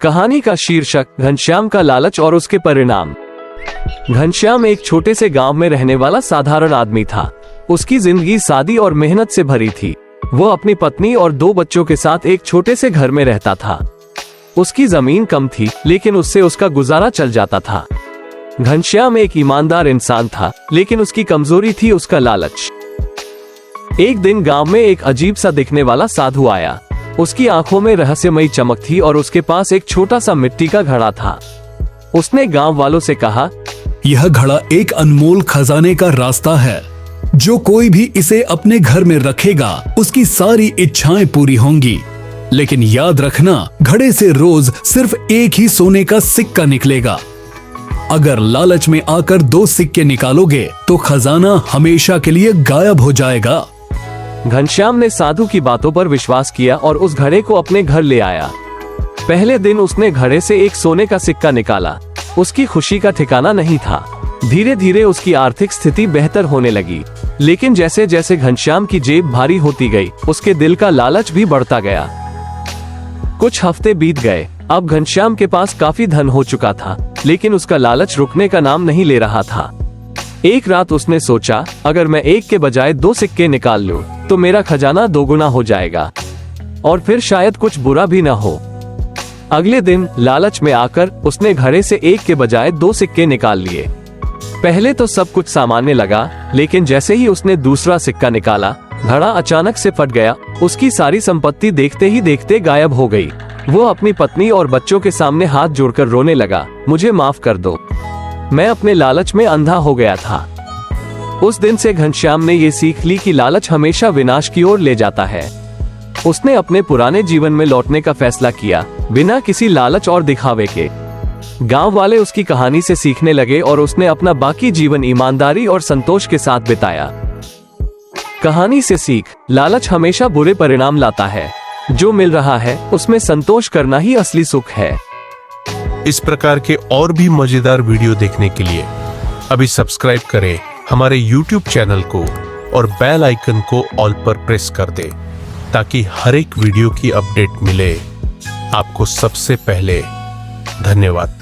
कहानी का शीर्षक घनश्याम का लालच और उसके परिणाम। घनश्याम एक छोटे से गांव में रहने वाला साधारण आदमी था। उसकी जिंदगी सादी और मेहनत से भरी थी। वो अपनी पत्नी और 2 बच्चों के साथ एक छोटे से घर में रहता था। उसकी जमीन कम थी, लेकिन उससे उसका गुजारा चल जाता था। घनश्याम एक ईमानदार इंसान था, लेकिन उसकी कमजोरी थी उसका लालच। एक दिन गांव में एक अजीब सा दिखने वाला साधु आया। उसकी आंखों में रहस्यमयी चमक थी और उसके पास एक छोटा सा मिट्टी का घड़ा था। उसने गांव वालों से कहा, यह घड़ा एक अनमोल खजाने का रास्ता है। जो कोई भी इसे अपने घर में रखेगा, उसकी सारी इच्छाएं पूरी होंगी। लेकिन याद रखना, घड़े से रोज सिर्फ एक ही सोने का सिक्का निकलेगा। अगर लालच में आकर 2 सिक्के निकालोगे तो खजाना हमेशा के लिए गायब हो जाएगा। घनश्याम ने साधु की बातों पर विश्वास किया और उस घड़े को अपने घर ले आया। पहले दिन उसने घड़े से एक सोने का सिक्का निकाला। उसकी खुशी का ठिकाना नहीं था। धीरे धीरे उसकी आर्थिक स्थिति बेहतर होने लगी, लेकिन जैसे जैसे घनश्याम की जेब भारी होती गई, उसके दिल का लालच भी बढ़ता गया। कुछ हफ्ते बीत गए। अब घनश्याम के पास काफी धन हो चुका था, लेकिन उसका लालच रुकने का नाम नहीं ले रहा था। एक रात उसने सोचा, अगर मैं एक के बजाय 2 सिक्के निकाल लूं, तो मेरा खजाना 2 गुना हो जाएगा और फिर शायद कुछ बुरा भी न हो। अगले दिन लालच में आकर उसने घड़े से एक के बजाय 2 सिक्के निकाल लिए। पहले तो सब कुछ सामान्य लगा, लेकिन जैसे ही उसने दूसरा सिक्का निकाला, घड़ा अचानक से फट गया। उसकी सारी संपत्ति देखते ही देखते गायब हो गई। वो अपनी पत्नी और बच्चों के सामने हाथ जोड़कर रोने लगा, मुझे माफ कर दो, मैं अपने लालच में अंधा हो गया था। उस दिन से घनश्याम ने ये सीख ली कि लालच हमेशा विनाश की ओर ले जाता है। उसने अपने पुराने जीवन में लौटने का फैसला किया, बिना किसी लालच और दिखावे के। गांव वाले उसकी कहानी से सीखने लगे और उसने अपना बाकी जीवन ईमानदारी और संतोष के साथ बिताया। कहानी से सीख, लालच हमेशा बुरे परिणाम लाता है। जो मिल रहा है उसमें संतोष करना ही असली सुख है। इस प्रकार के और भी मजेदार वीडियो देखने के लिए अभी सब्सक्राइब करें हमारे YouTube चैनल को और बेल आइकन को ऑल पर प्रेस कर दें, ताकि हर एक वीडियो की अपडेट मिले आपको सबसे पहले। धन्यवाद।